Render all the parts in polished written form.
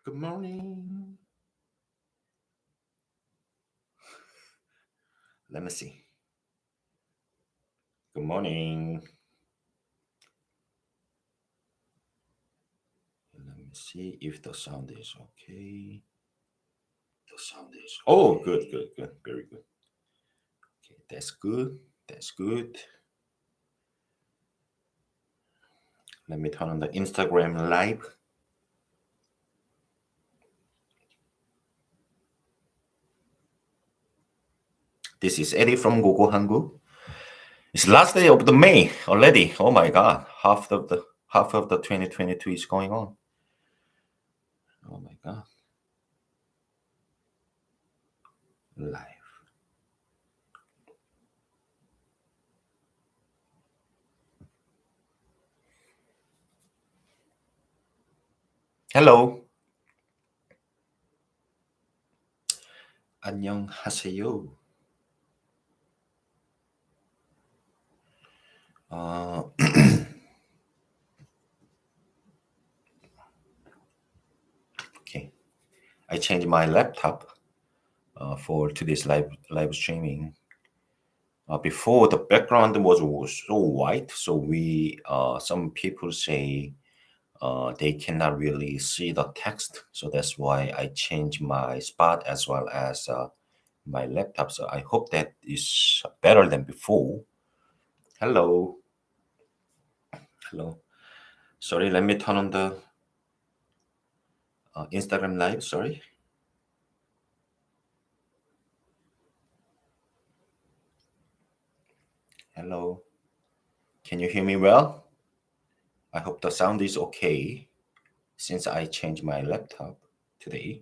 Good morning. Let me see. Good morning. Let me see if the sound is okay. Oh, good. Very good. Okay, that's good. That's good. Let me turn on the Instagram live. This is Eddy from Hanguk. It's last day of the May already. Oh my God, half of the 2022 is going on. Oh my God. Live. Hello. 안녕하세요. Okay, I changed my laptop for today's live streaming. Before the background was so white, so we some people say they cannot really see the text, so that's why I changed my spot as well as my laptop. So I hope that is better than before. Hello. Sorry, let me turn on the Instagram live. Sorry. Hello. Can you hear me well? I hope the sound is okay since I changed my laptop today.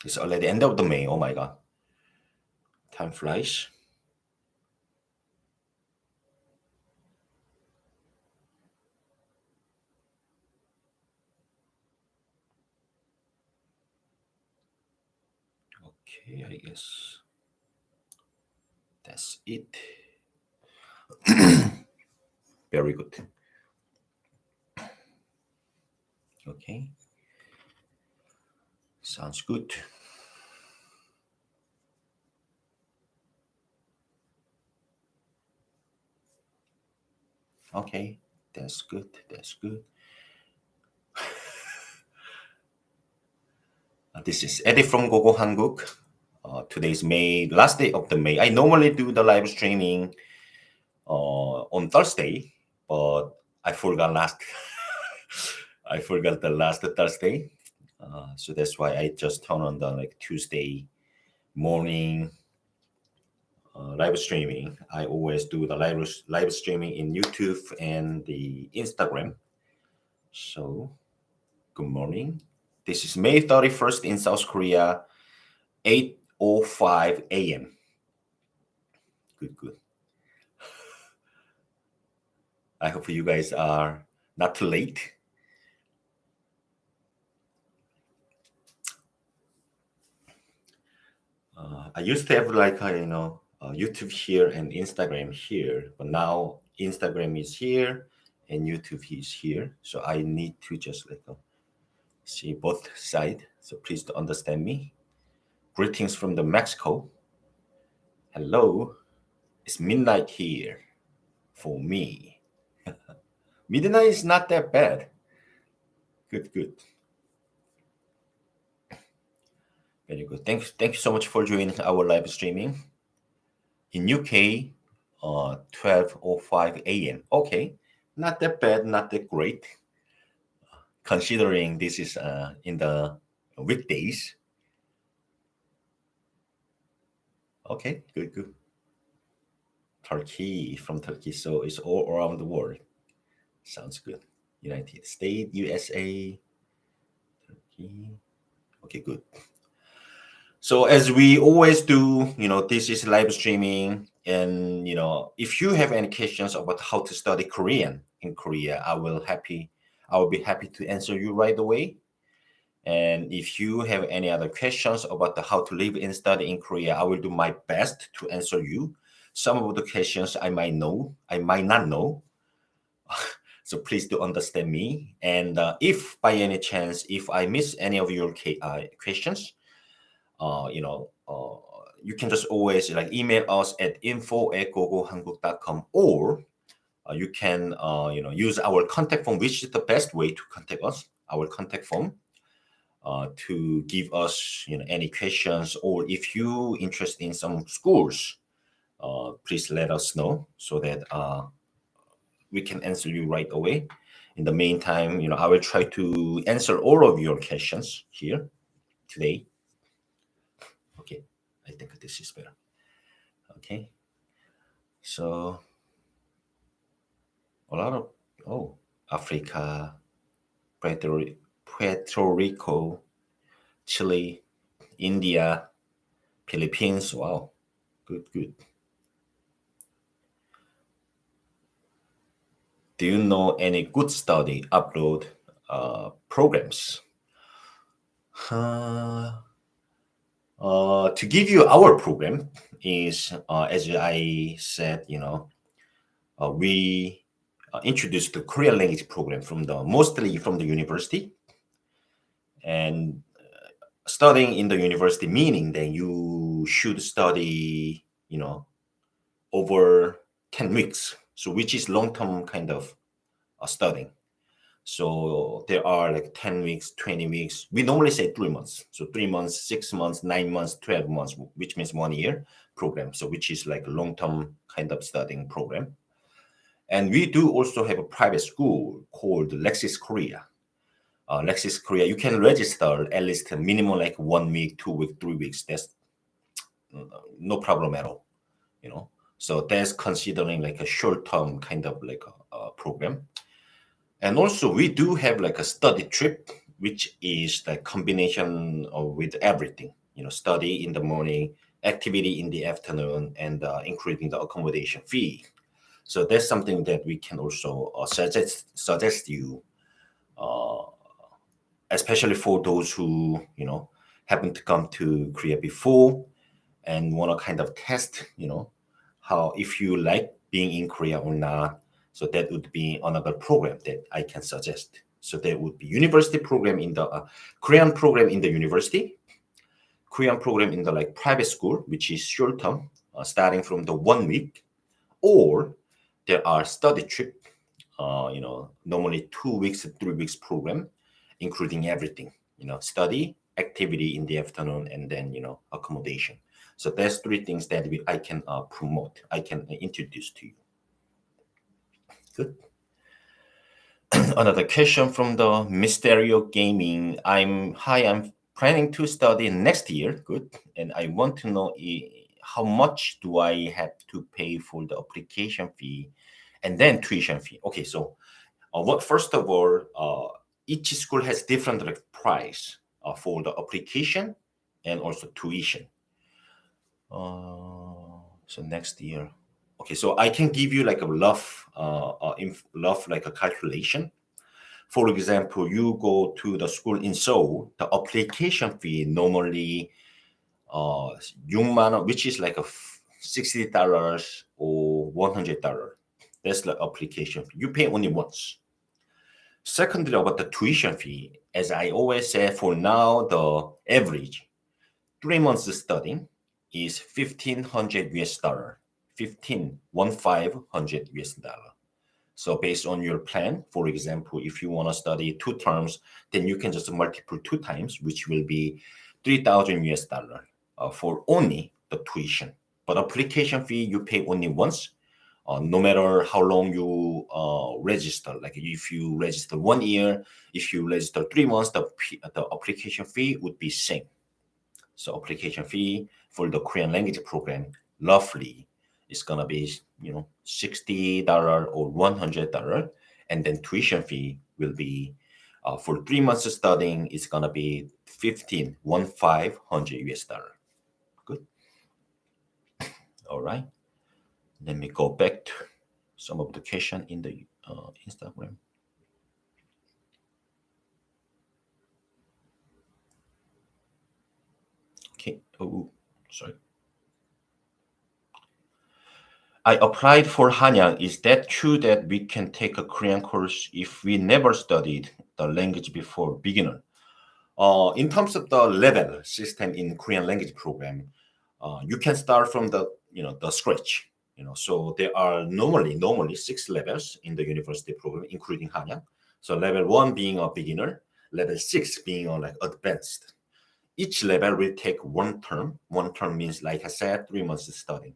It's already end of the May. Oh my God. Time flies. Okay, I guess that's it. Very good. Okay. Sounds good. Okay, that's good. This is Eddy from Hanguk. Today's May, last day of the May. I normally do the live streaming on Thursday, but I forgot I forgot the last Thursday, so that's why I just turn on the Tuesday morning live streaming. I always do the live streaming in YouTube and the Instagram. So, good morning. This is May 31st in South Korea, 8:05 a.m. Good. I hope you guys are not too late. I used to have YouTube here and Instagram here, but now Instagram is here and YouTube is here. So I need to just see both sides. So please to understand me. Greetings from the Mexico. Hello. It's midnight here for me. Midnight is not that bad. Good. Very good. Thank you so much for joining our live streaming. In UK, 12:05 a.m. Okay, not that bad, not that great, considering this is in the weekdays. Okay, good. From Turkey, so it's all around the world. Sounds good. United States, USA, Turkey. Okay, good. So as we always do, this is live streaming, and if you have any questions about how to study Korean in Korea, I will be happy to answer you right away. And if you have any other questions about how to live and study in Korea, I will do my best to answer you. Some of the questions I might know, I might not know. So please do understand me. And if by any chance, if I miss any of your questions, you know, you can just always like email us at info@gogohanguk.com, or you can use our contact form, which is the best way to contact us. Our contact form to give us any questions, or if you interested in some schools, please let us know so that we can answer you right away. In the meantime, I will try to answer all of your questions here today. Okay, I think this is better. Okay, so a lot of Africa, Puerto Rico, Chile, India, Philippines. Wow, good. Do you know any good study upload programs? To give you our program is, as I said, we introduced the Korean language program mostly from the university, and studying in the university meaning that you should study, over 10 weeks, so which is long-term kind of studying. So there are like 10 weeks, 20 weeks. We normally say 3 months. So 3 months, 6 months, 9 months, 12 months, which means 1 year program. So which is like a long-term kind of studying program. And we do also have a private school called Lexis Korea. Lexis Korea, you can register at least a minimum like 1 week, 2 weeks, 3 weeks. That's no problem at all, So that's considering like a short-term kind of like a program. And also we do have like a study trip, which is the combination with everything, study in the morning, activity in the afternoon, and including the accommodation fee. So that's something that we can also suggest you, uh, especially for those who, haven't come to Korea before and want to kind of test, how if you like being in Korea or not. So that would be another program that I can suggest. So there would be university program in the Korean program in the university, Korean program in the like private school, which is short term, starting from the 1 week, or there are study trip, normally 2 weeks, 3 weeks program, including everything, study, activity in the afternoon, and then, accommodation. So there's three things that I can promote, I can introduce to you. Good. Another question from the Mysterio Gaming. I'm planning to study next year. Good. And I want to know how much do I have to pay for the application fee and then tuition fee. Okay, so first of all, each school has different like, price for the application and also tuition. So next year. Okay, so I can give you like a rough like a calculation. For example, you go to the school in Seoul, the application fee normally 6만 원, which is like a $60 or $100. That's the application fee. You pay only once. Secondly, about the tuition fee, as I always say, for now the average 3 months studying is $1,500. 1,500 US dollar. So based on your plan, for example, if you want to study 2 terms, then you can just multiply 2 times, which will be 3,000 US dollar for only the tuition. But application fee, you pay only once, no matter how long you register. Like if you register 1 year, if you register 3 months, the application fee would be same. So application fee for the Korean language program, roughly, is gonna be $60 or $100, and then tuition fee will be for 3 months of studying, it's gonna be 1,500 US dollar. Good. All right. Let me go back to some of the question in the Instagram. Okay. Oh, sorry. I applied for Hanyang. Is that true that we can take a Korean course if we never studied the language before beginner? In terms of the level system in Korean language program, you can start from the scratch. So there are normally 6 levels in the university program, including Hanyang. So level 1 being a beginner, level 6 being a like advanced. Each level will take 1 term. 1 term means, like I said, 3 months of studying.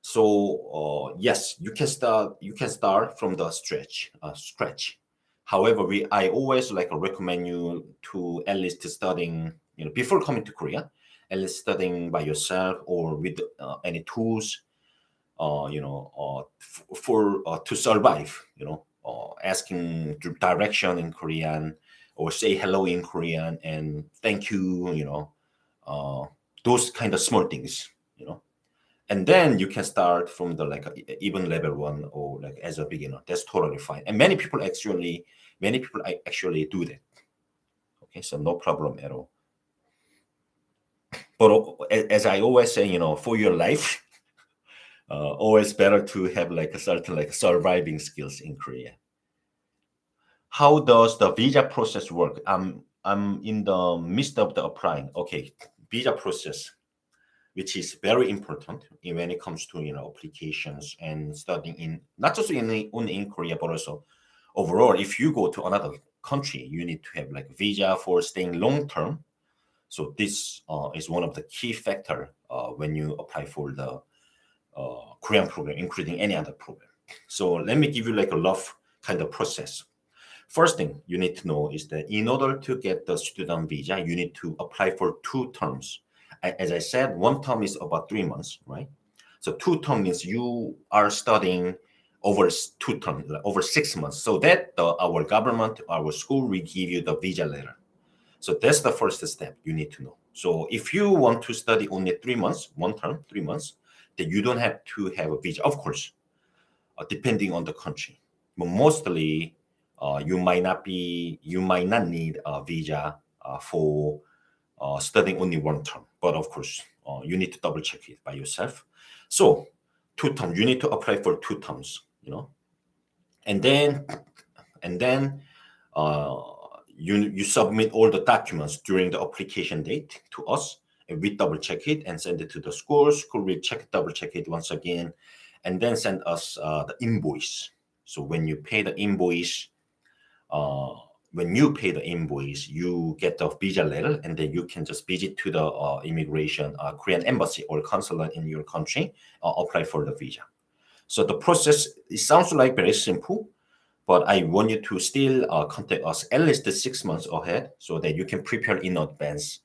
So yes, you can start. You can start from the scratch. However, I always like recommend you to at least studying. Before coming to Korea, at least studying by yourself or with any tools. For to survive. Asking direction in Korean or say hello in Korean and thank you. Those kind of small things. And then you can start from the like even level 1 or like as a beginner. That's totally fine, and many people actually do that. Okay, so no problem at all. But as I always say, for your life, always better to have like a certain like surviving skills in Korea. How does the visa process work? I'm in the midst of the applying. Okay, visa process, which is very important when it comes to applications and studying in not just only in Korea but also overall. If you go to another country, you need to have like visa for staying long term. So this is one of the key factor when you apply for the Korean program, including any other program. So let me give you like a rough kind of process. First thing you need to know is that in order to get the student visa, you need to apply for 2 terms. As I said, 1 term is about 3 months, right? So 2 term means you are studying over 2 terms, over 6 months. So that our government, our school will give you the visa letter. So that's the first step you need to know. So if you want to study only 3 months, 1 term, 3 months, then you don't have to have a visa, of course, depending on the country. But mostly, you might not need a visa for studying only 1 term. But of course, you need to double check it by yourself. So 2 terms, you need to apply for 2 terms, and then uh, you submit all the documents during the application date to us, and we double check it and send it to the school. School will double check it once again, and then send us the invoice. So when you pay the invoice, uh, you get the visa letter, and then you can just visit to the immigration Korean embassy or consulate in your country, apply for the visa. So the process, it sounds like very simple, but I want you to still contact us at least 6 months ahead so that you can prepare in advance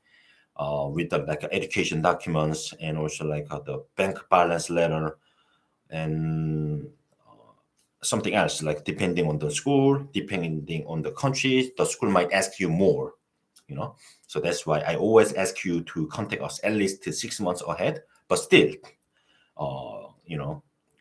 with the like education documents and also like the bank balance letter and something else, like depending on the school, depending on the country, the school might ask you more, So that's why I always ask you to contact us at least 6 months ahead. But still,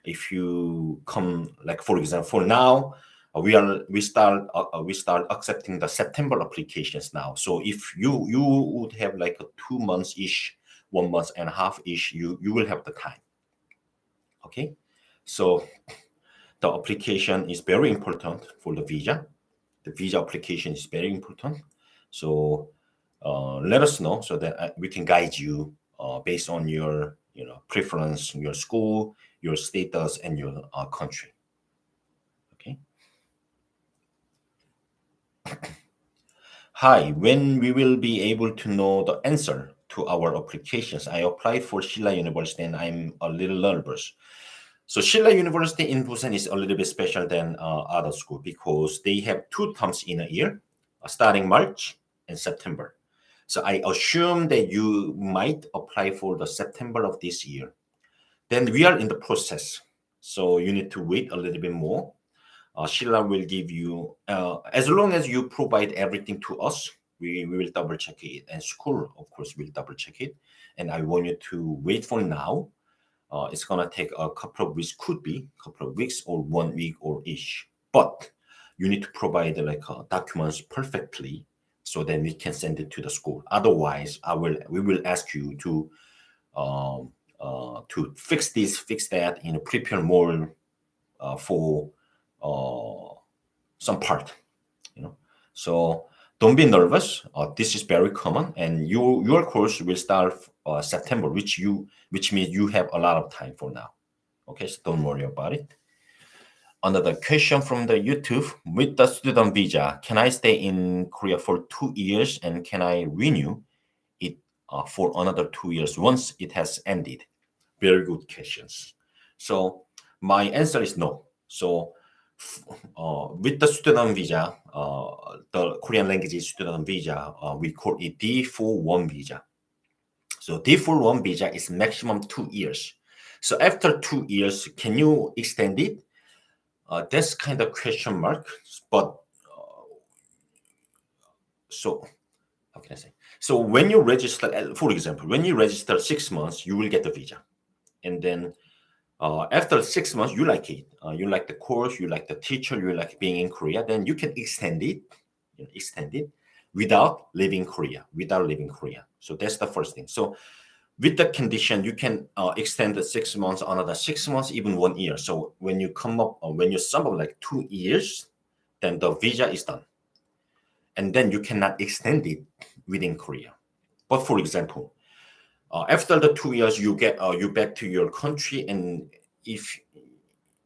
if you come, like for example, now we start accepting the September applications now. So if you would have like a 2 months ish, 1 month and a half ish, you will have the time. Okay, so the application is very important for the visa. The visa application is very important. So let us know so that we can guide you based on your preference, your school, your status, and your country. Okay. Hi, when we will be able to know the answer to our applications? I applied for Shilla University and I'm a little nervous. So Shilla University in Busan is a little bit special than other school because they have 2 terms in a year, starting March and September. So I assume that you might apply for the September of this year. Then we are in the process. So you need to wait a little bit more. Sheila will give you, as long as you provide everything to us, we will double check it. And school, of course, will double check it. And I want you to wait for now. It's gonna take a couple of weeks, could be a couple of weeks or 1 week or ish. But you need to provide like documents perfectly so then we can send it to the school. Otherwise, we will ask you to fix this, fix that, prepare more for some part, So don't be nervous. This is very common, and your course will start September, which means you have a lot of time for now. Okay, so don't worry about it. Another question from the YouTube: with the student visa, can I stay in Korea for 2 years, and can I renew it for another 2 years once it has ended? Very good questions. So my answer is no. So with the student visa, the Korean language student visa, we call it D41 visa. So D41 visa is maximum 2 years. So after 2 years, can you extend it? That's kind of question mark. But so how can I say? So when you register, for example, when you register 6 months, you will get the visa, and then after 6 months, you like it. You like the course, you like the teacher, you like being in Korea. Then you can extend it, without leaving Korea. So that's the first thing. So with the condition, you can extend the 6 months, another 6 months, even 1 year. So when you sum up like 2 years, then the visa is done, and then you cannot extend it within Korea. But for example, after the 2 years, you get you back to your country, and if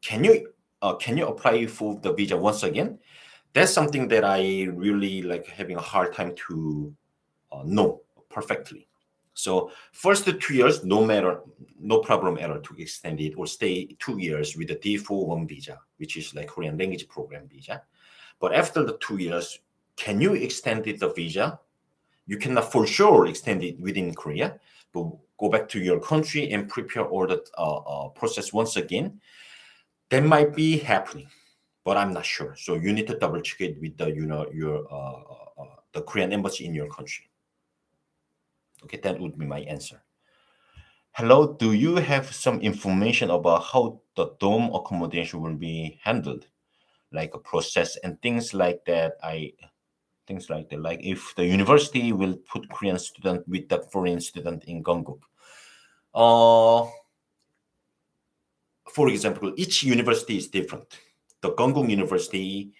can you apply for the visa once again? That's something that I really like having a hard time to know perfectly. So first 2 years, no problem at all to extend it or stay 2 years with the D41 visa, which is like Korean language program visa. But after the 2 years, can you extend the visa? You cannot for sure extend it within Korea, but go back to your country and prepare all the process once again. That might be happening, but I'm not sure. So you need to double check it with the the Korean embassy in your country. Okay, that would be my answer. Hello, do you have some information about how the dorm accommodation will be handled, like a process and things like that? Like if the university will put Korean student with the foreign student in Hanguk. For example, each university is different. The Hanguk University,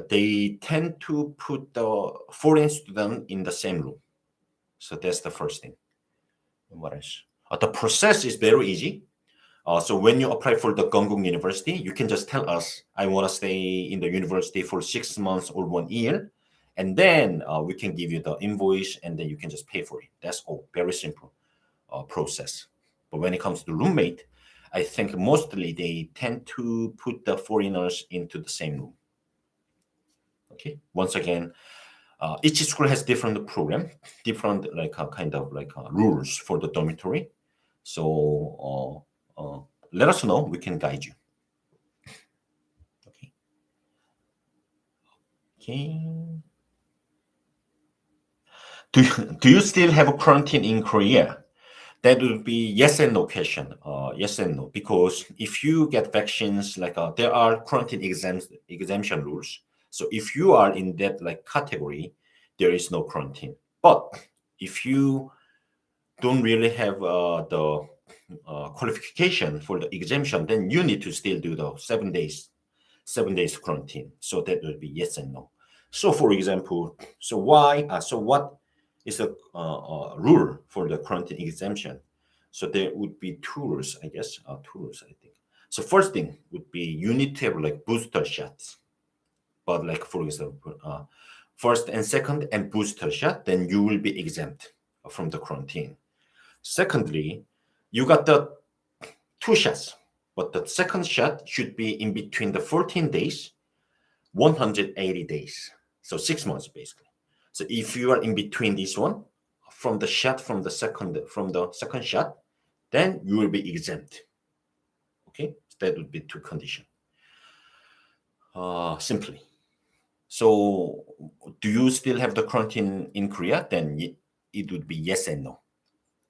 they tend to put the foreign student in the same room. So that's the first thing. What else? The process is very easy. So when you apply for the Hanguk University, you can just tell us, I want to stay in the university for 6 months or 1 year. And then we can give you the invoice, and then you can just pay for it. That's all. Very simple process. But when it comes to roommate, I think mostly they tend to put the foreigners into the same room. Okay. Once again, each school has different program, different rules for the dormitory. So let us know. We can guide you. Okay. Okay. Do you still have a quarantine in Korea? That would be yes and no question. Yes and no, because if you get vaccines, there are quarantine exemption rules. So if you are in that category, there is no quarantine. But if you don't really have the qualification for the exemption, then you need to still do the 7 days quarantine. So that would be yes and no. So for example, so what is the rule for the quarantine exemption? So there would be two rules, I guess. Two rules, I think. So first thing would be you need to have booster shots. But for example, first and second and booster shot, then you will be exempt from the quarantine. Secondly, you got the 2 shots, but the second shot should be in between the 14 days, 180 days. So 6 months basically. So if you are in between this one, from the second shot, then you will be exempt. Okay, so that would be 2 conditions. Simply. So do you still have the quarantine in Korea? Then it would be yes and no,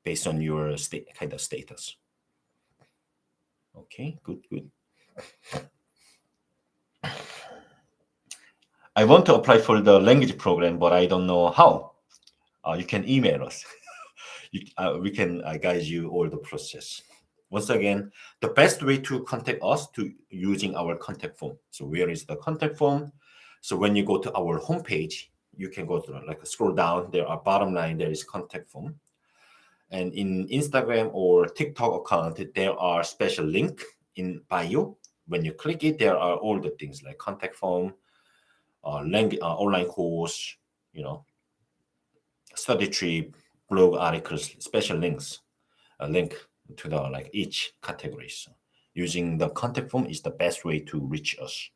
based on your status. Okay, good. I want to apply for the language program, but I don't know how. You can email us. We can guide you all the process. Once again, the best way to contact us to using our contact form. So where is the contact form? So when you go to our homepage, you can go to like scroll down. There are bottom line. There is contact form, and in Instagram or TikTok account, there are special link in bio. When you click it, there are all the things like contact form, language, online course, you know, study trip, blog articles, special links, a link to the like each categories. Using the contact form is the best way to reach us.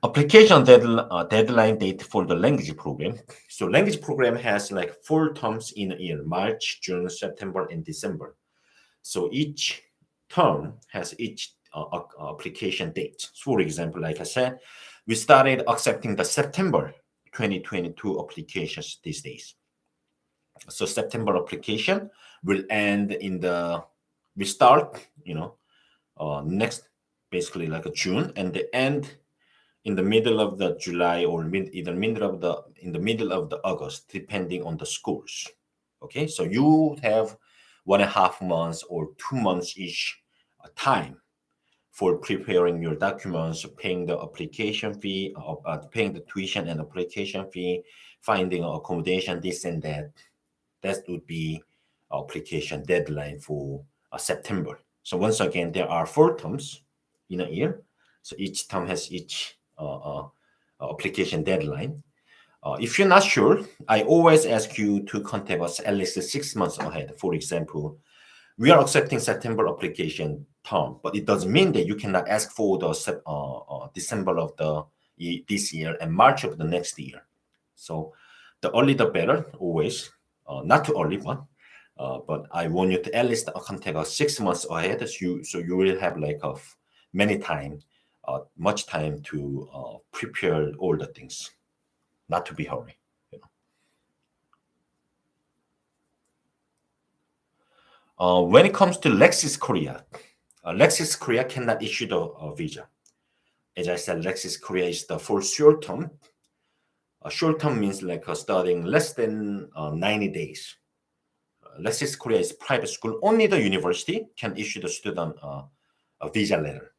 Application deadline date for the language program. So language program has like 4 terms in a year: March, June, September, and December. So each term has each application date. So for example, like I said, we started accepting the September 2022 applications these days. So September application will end in the, we start, next, basically like a June, and the end in the middle of the July or in the middle of the August, depending on the schools. Okay, so you have 1.5 months or 2 months each time for preparing your documents, paying the application fee, paying the tuition and application fee, finding accommodation, this and that. That would be application deadline for September. So once again, there are 4 terms in a year. So each term has each application deadline. If you're not sure, I always ask you to contact us at least 6 months ahead. For example, we are accepting September application term, but it doesn't mean that you cannot ask for the December of this year and March of the next year. So the early the better, always. Not too early one, but I want you to at least contact us 6 months ahead, so you will have like much time to prepare all the things, not to be hurry. When it comes to Lexis Korea cannot issue the visa. As I said, Lexis Korea is the for short term. Short term means like studying less than 90 days. Lexis Korea is private school. Only the university can issue the student a visa letter.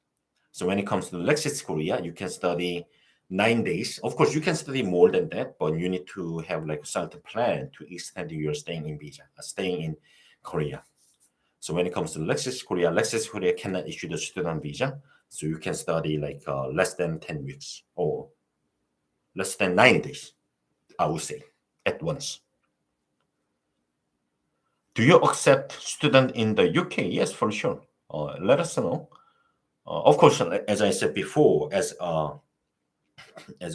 So when it comes to Lexis Korea, you can study 9 days. Of course, you can study more than that, but you need to have like a certain plan to extend your staying in Korea. So when it comes to Lexis Korea cannot issue the student visa. So you can study like less than 10 weeks or less than 90 days, I would say, at once. Do you accept student in the UK? Yes, for sure. Let us know. Of course, as I said before, as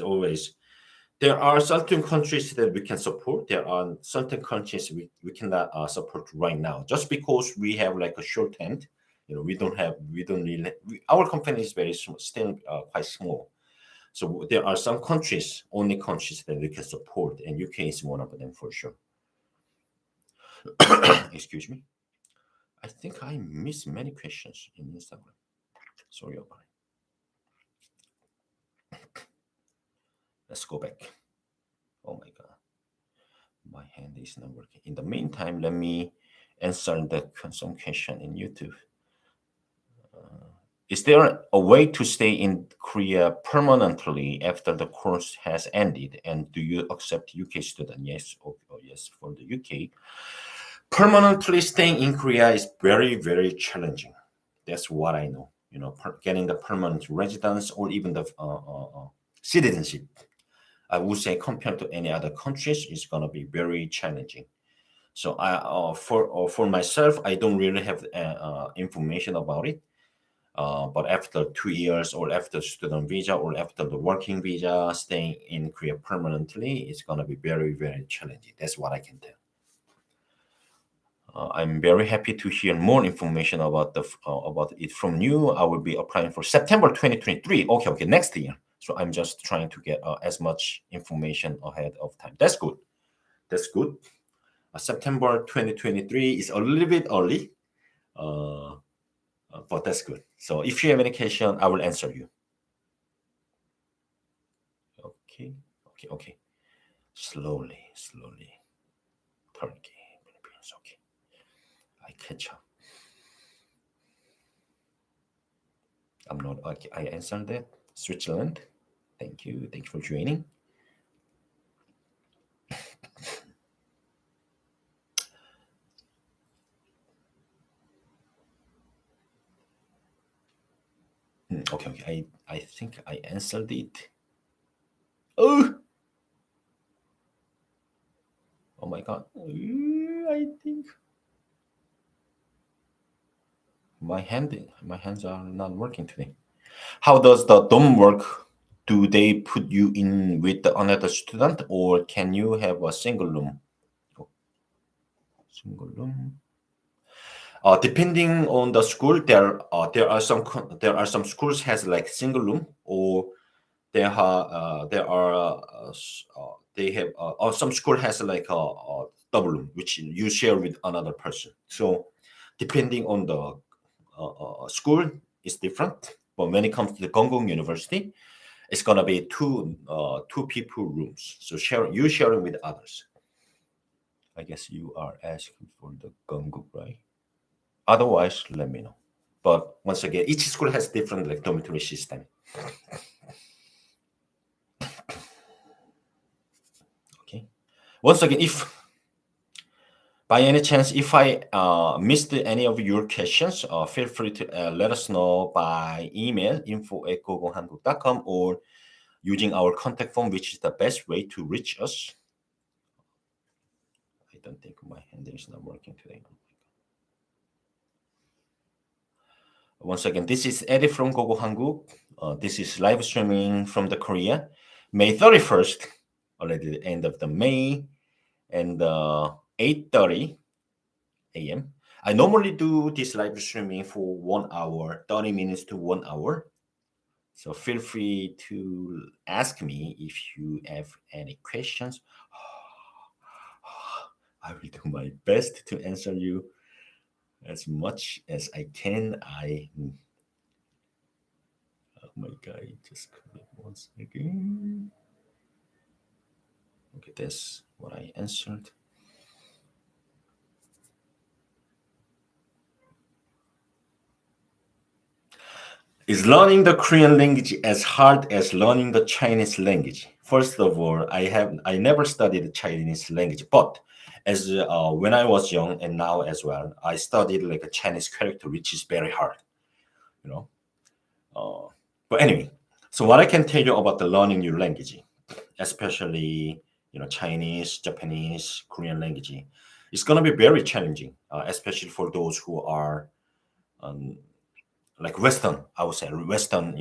always, there are certain countries that we can support. There are certain countries we cannot support right now, just because we have like a short hand. We don't really. Our company is very small, still quite small. So there are some only countries that we can support, and UK is one of them for sure. Excuse me. I think I missed many questions in Instagram. Sorry about it. Let's go back. Oh my God. My hand is not working. In the meantime, let me answer some question in YouTube. Is there a way to stay in Korea permanently after the course has ended? And do you accept UK student? Yes, yes, for the UK. Permanently staying in Korea is very, very challenging. That's what I know. Getting the permanent residence or even the citizenship, I would say compared to any other countries, is going to be very challenging. So for myself, I don't really have information about it. But after 2 years or after student visa or after the working visa, staying in Korea permanently is going to be very, very challenging. That's what I can tell. I'm very happy to hear more information about it from you. I will be applying for September 2023. Okay, next year. So I'm just trying to get as much information ahead of time. That's good. September 2023 is a little bit early, but that's good. So if you have any question, I will answer you. Okay, okay, okay. Slowly, slowly. Turkey, Philippines. Okay, I catch up. I'm not okay. I answered that. Switzerland. Thank you. Thank you for joining. Okay, okay. I think I answered it. Oh, oh my God. I think my hands are not working today. How does the dorm work? Do they put you in with another student, or can you have a single room? Oh, single room. Depending on the school, there are some schools has like single room, or there are they have or some school has like a double room which you share with another person. So depending on the school, is different. But when it comes to the Gonggung University, it's gonna be two people rooms. So sharing with others. I guess you are asking for the Gonggung, right? Otherwise, let me know. But once again, each school has different like dormitory system. Okay. Once again, if by any chance, if I missed any of your questions, feel free to let us know by email info@gogohanguk.com or using our contact form, which is the best way to reach us. I don't think my hand is not working today. Once again, this is Eddy from Gogo Hanguk. This is live streaming from the Korea, May 31st, already the end of the May, and 8:30 a.m. I normally do this live streaming for 1 hour, 30 minutes to 1 hour. So feel free to ask me if you have any questions. I will do my best to answer you as much as I can. Oh my God, just one second. Okay, that's what I answered. Is learning the Korean language as hard as learning the Chinese language? First of all, I never studied Chinese language, but as when I was young and now as well, I studied like a Chinese character, which is very hard, you know. Uh, but anyway, so what I can tell you about the learning new language, especially Chinese, Japanese, Korean language, it's gonna be very challenging, especially for those who are um, like Western, I would say Western,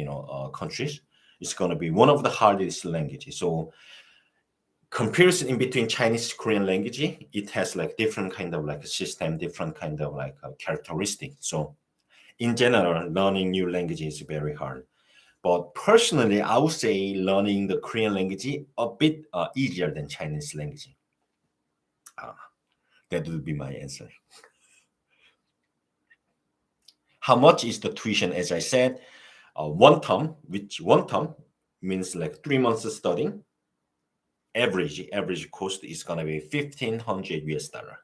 countries. It's going to be one of the hardest languages. So comparison in between Chinese Korean language, it has like different kind of like a system, different kind of like a characteristic. So in general, learning new language is very hard. But personally, I would say learning the Korean language a bit easier than Chinese language. Uh, that would be my answer. How much is the tuition? As I said, one term, which one term means like 3 months of studying. Average cost is gonna be 1,500 US dollar.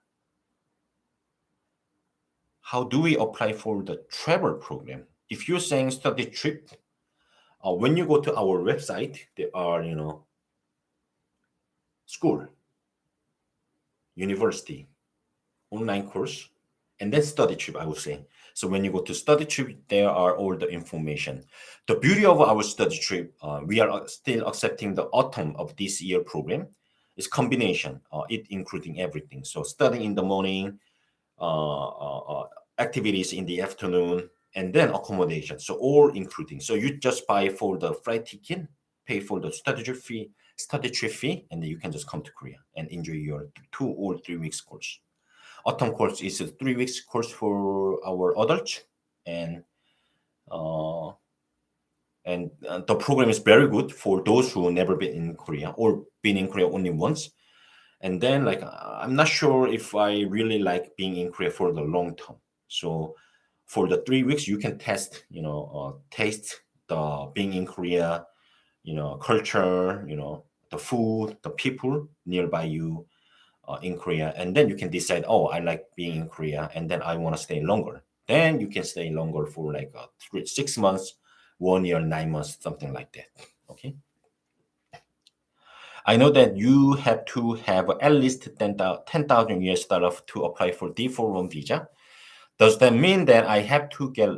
How do we apply for the travel program? If you're saying study trip, when you go to our website, there are school, university, online course, and then study trip, I would say. So when you go to study trip, there are all the information. The beauty of our study trip, we are still accepting the autumn of this year program. It's combination, it including everything. So studying in the morning, uh, activities in the afternoon, and then accommodation. So all including. So you just buy for the flight ticket, pay for the study trip fee, and then you can just come to Korea and enjoy your 2 or 3 weeks course. Autumn course is a 3 weeks course for our adults, and uh, the program is very good for those who never been in Korea or been in Korea only once. And then like I'm not sure if I really like being in Korea for the long term. So for the 3 weeks, you can taste the being in Korea culture, the food, the people nearby you in Korea, and then you can decide, oh, I like being in Korea, and then I want to stay longer. Then you can stay longer for like 6 months, 1 year, 9 months, something like that. Okay. I know that you have to have at least 10,000 US dollars to apply for D4 visa. Does that mean that I have to get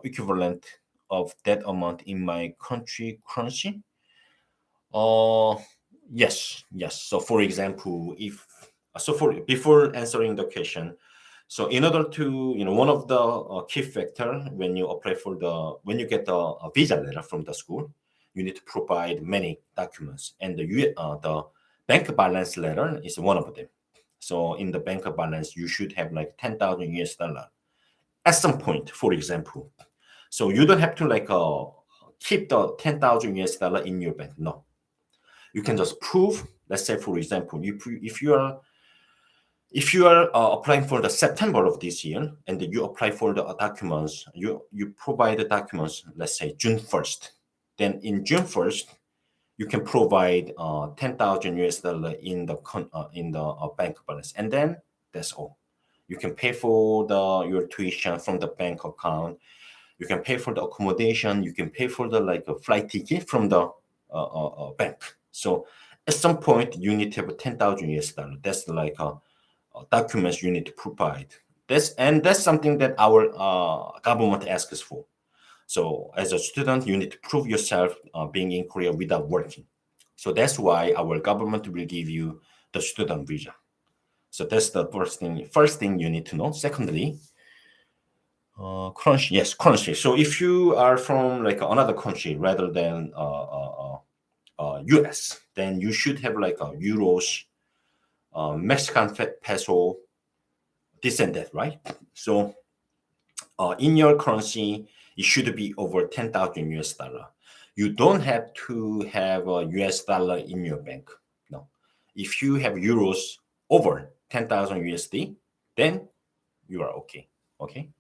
equivalent of that amount in my country currency? Uh, yes. So, for example, if so, for before answering the question, so in order to, one of the key factor when you apply for when you get the visa letter from the school, you need to provide many documents, and the bank balance letter is one of them. So in the bank balance, you should have like 10,000 US dollar at some point, for example. So you don't have to like keep the 10,000 US dollar in your bank. No, you can just prove. Let's say, for example, if you are applying for the September of this year, and then you apply for the documents, you provide the documents, let's say June 1st. Then in June 1st, you can provide 10,000 US dollar in the bank balance, and then that's all. You can pay for your tuition from the bank account. You can pay for the accommodation. You can pay for the like a flight ticket from the bank. So at some point, you need to have 10,000 US dollar. That's like documents you need to provide. That's something that our government asks for. So as a student, you need to prove yourself being in Korea without working. So that's why our government will give you the student visa. So that's the first thing you need to know. Secondly, currency. Yes, currency. So if you are from like another country rather than US, then you should have like euros, Mexican peso, this and that, right? So in your currency, it should be over 10,000 US dollar. You don't have to have a US dollar in your bank. No. If you have euros over 10,000 USD, then you are okay. Okay.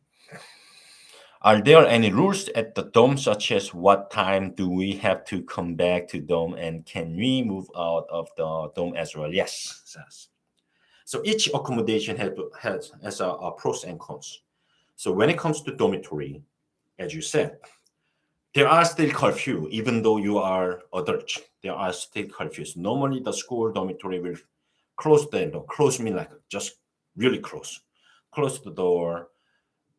Are there any rules at the dome, such as what time do we have to come back to dome, and can we move out of the dome as well? Yes. So each accommodation has a pros and cons. So when it comes to dormitory, as you said, there are still curfew, even though you are adults. There are still curfews. Normally, the school dormitory will close the door. Close mean like just really close. Close the door,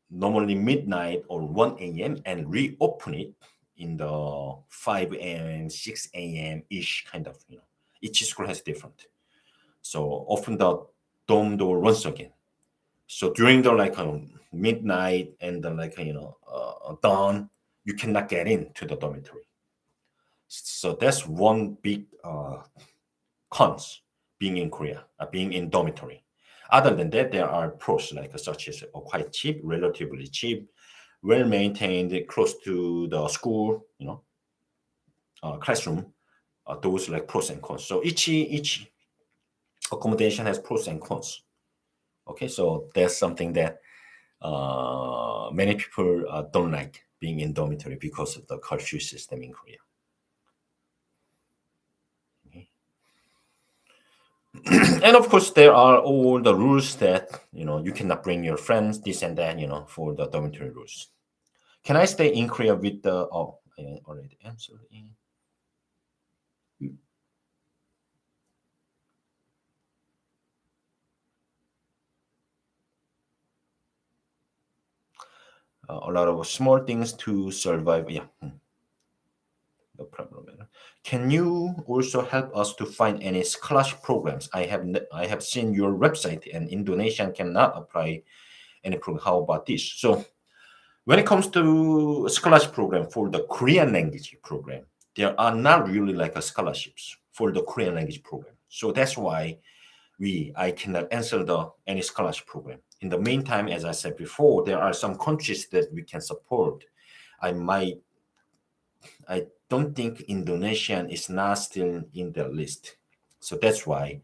normally midnight or 1 a.m. and reopen it in the 5 a.m., 6 a.m. ish kind of. Each school has different. So often the dome door runs again. So during the like midnight and the like dawn, you cannot get into the dormitory. So that's one big cons being in Korea, being in dormitory. Other than that, there are pros like such as quite cheap, relatively cheap, well maintained, close to the school, classroom. Those like pros and cons. So each accommodation has pros and cons. Okay, so that's something that many people don't like being in dormitory because of the curfew system in Korea. Okay. And of course, there are all the rules that you cannot bring your friends, this and that, for the dormitory rules. Can I stay in Korea with the? Oh, I already answered. A lot of small things to survive. Yeah. No problem. Can you also help us to find any scholarship programs? I have seen your website, and Indonesian cannot apply any program. How about this? So when it comes to scholarship program for the Korean language program, there are not really like a scholarships for the Korean language program. So that's why I cannot answer any scholarship program. In the meantime, as I said before, there are some countries that we can support. I don't think Indonesian is not still in the list. So that's why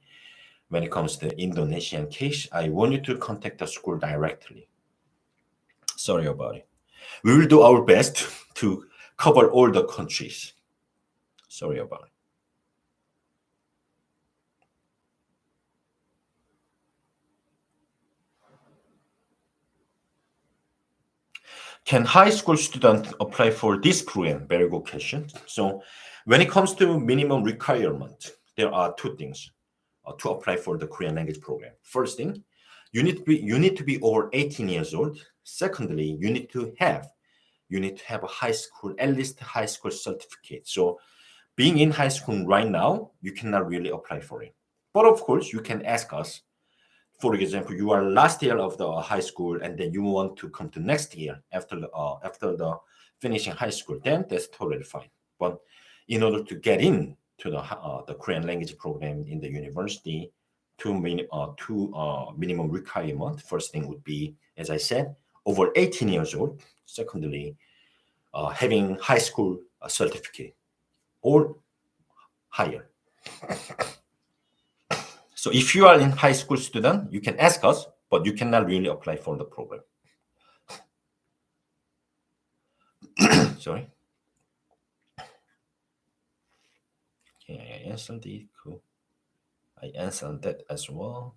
when it comes to Indonesian case, I want you to contact the school directly. Sorry about it. We will do our best to cover all the countries. Sorry about it. Can high school students apply for this program? Very good question. So when it comes to minimum requirement, there are two things to apply for the Korean language program. First thing, you need to be over 18 years old. Secondly, you need to have a high school, at least high school certificate. So being in high school right now, you cannot really apply for it. But of course, you can ask us. For example, you are last year of the high school, and then you want to come to next year after the finishing high school. Then that's totally fine. But in order to get in to the Korean language program in the university, two minimum requirement. First thing would be, as I said, over 18 years old. Secondly, having high school certificate or higher. So if you are in high school student, you can ask us, but you cannot really apply for the program. Sorry. Okay, I answered it. Cool. I answered that as well.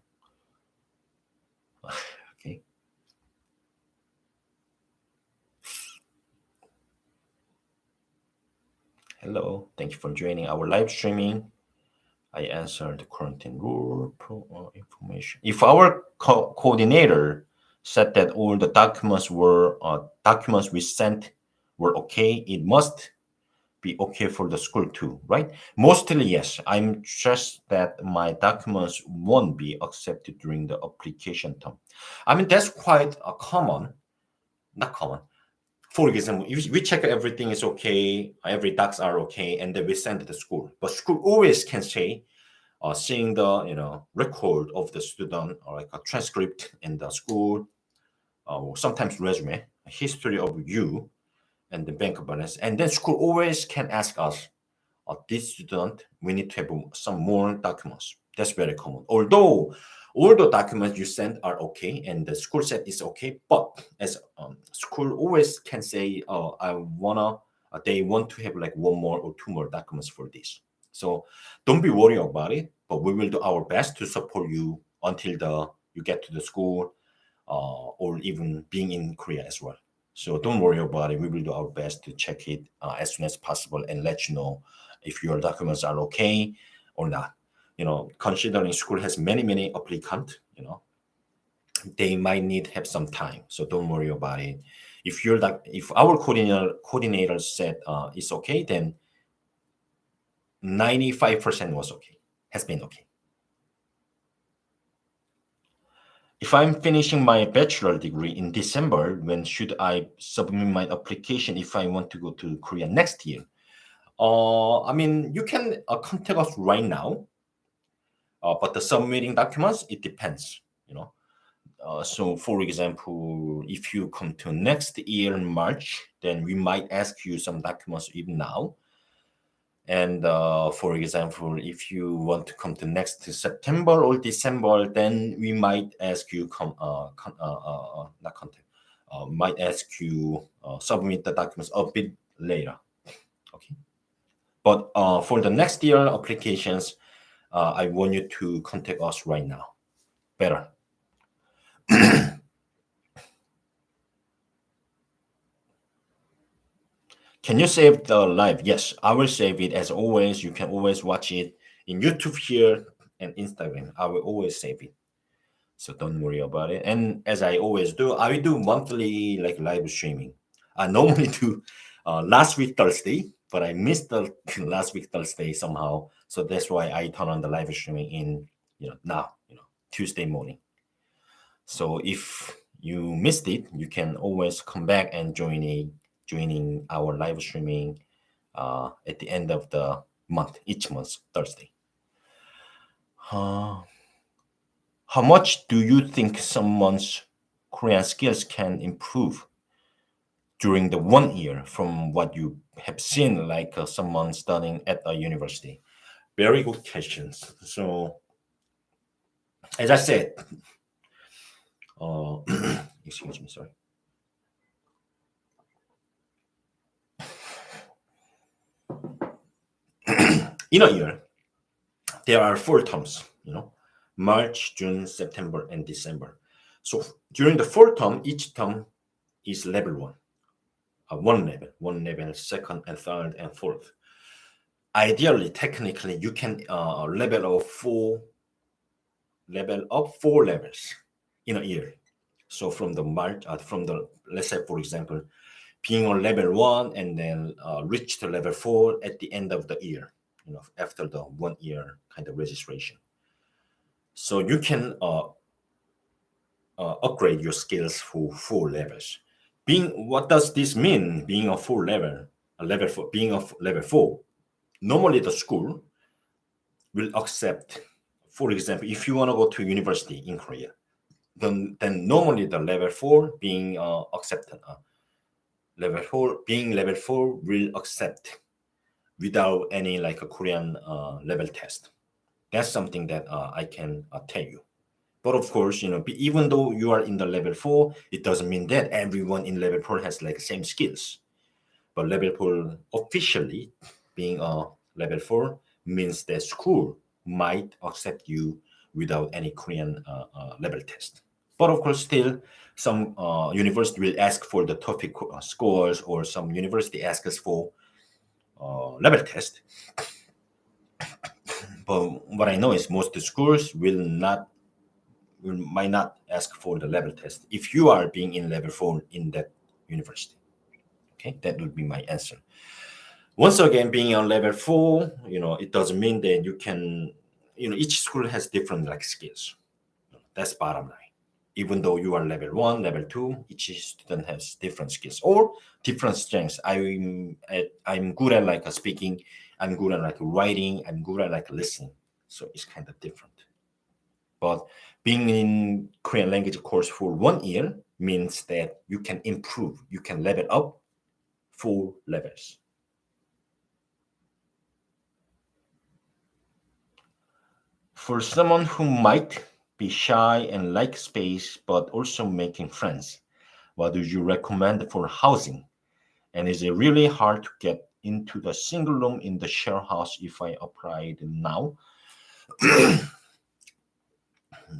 Okay. Hello. Thank you for joining our live streaming. I answered the quarantine rule information. If our coordinator said that all the documents we sent were okay, it must be okay for the school too, right? Mostly yes. I'm stressed that my documents won't be accepted during the application term. I mean, that's quite common. Not common. For example, if we check everything is okay, every docs are okay, and then we send it to school. But school always can say, seeing the record of the student or like a transcript in the school, or sometimes resume, a history of you, and the bank balance, and then school always can ask us, this student, we need to have some more documents. That's very common. Although all the documents you send are okay and the school said it's okay, but as school always can say, they want to have like one more or two more documents for this. So don't be worried about it, but we will do our best to support you until you get to the school, or even being in Korea as well. So don't worry about it. We will do our best to check it as soon as possible and let you know if your documents are okay or not. Considering school has many applicants, they might need have some time. So don't worry about it. If our coordinator said it's okay, then 95% was okay, has been okay. If I'm finishing my bachelor degree in December, when should I submit my application if I want to go to Korea next year? I mean, you can contact us right now, but the submitting documents, it depends, So for example, if you come to next year in March, then we might ask you some documents even now. And for example, if you want to come to next September or December, then we might ask you not contact, might ask you submit the documents a bit later. Okay, but for the next year applications, I want you to contact us right now. Better. Can you save the live? Yes, I will save it as always. You can always watch it in YouTube here and Instagram. I will always save it. So don't worry about it. And as I always do, I will do monthly like live streaming. I normally do last week Thursday, but I missed the last week Thursday somehow. So that's why I turn on the live streaming in now, Tuesday morning. So if you missed it, you can always come back and joining our live streaming at the end of the month, each month Thursday. How much do you think someone's Korean skills can improve during the 1 year from what you have seen, like someone studying at a university? Very good questions. So, as I said, excuse me, sorry. In a year, there are 4 terms, March, June, September, and December. So during the 4 term, each term is level one, one level, second and third and fourth. Ideally, technically, you can level up 4 levels in a year. So from the March, let's say for example, being on level 1 and then reach to level 4 at the end of the year, after the 1 year kind of registration. So you can upgrade your skills for 4 levels. What does this mean? Being a 4 level, being of level 4. Normally, the school will accept. For example, if you want to go to university in Korea, then normally the level 4 being accepted. Level 4 will accept without any like a Korean level test. That's something that I can tell you. But of course, even though you are in the level 4, it doesn't mean that everyone in level 4 has like same skills. But level 4 officially being a level 4 means that school might accept you without any Korean level test. But of course, still, some university will ask for the TOEFL scores, or some university asks for level test. But what I know is most schools might not ask for the level test if you are being in level 4 in that university. Okay, that would be my answer. Once again, being on level 4, it doesn't mean that you can, each school has different like skills. That's bottom line. Even though you are level 1, level 2, each student has different skills or different strengths. I'm good at like speaking, I'm good at like writing, I'm good at like listening. So it's kind of different. But being in Korean language course for 1 year means that you can improve, you can level up 4 levels. For someone who might be shy and like space, but also making friends, what do you recommend for housing? And is it really hard to get into the single room in the share house if I applied now?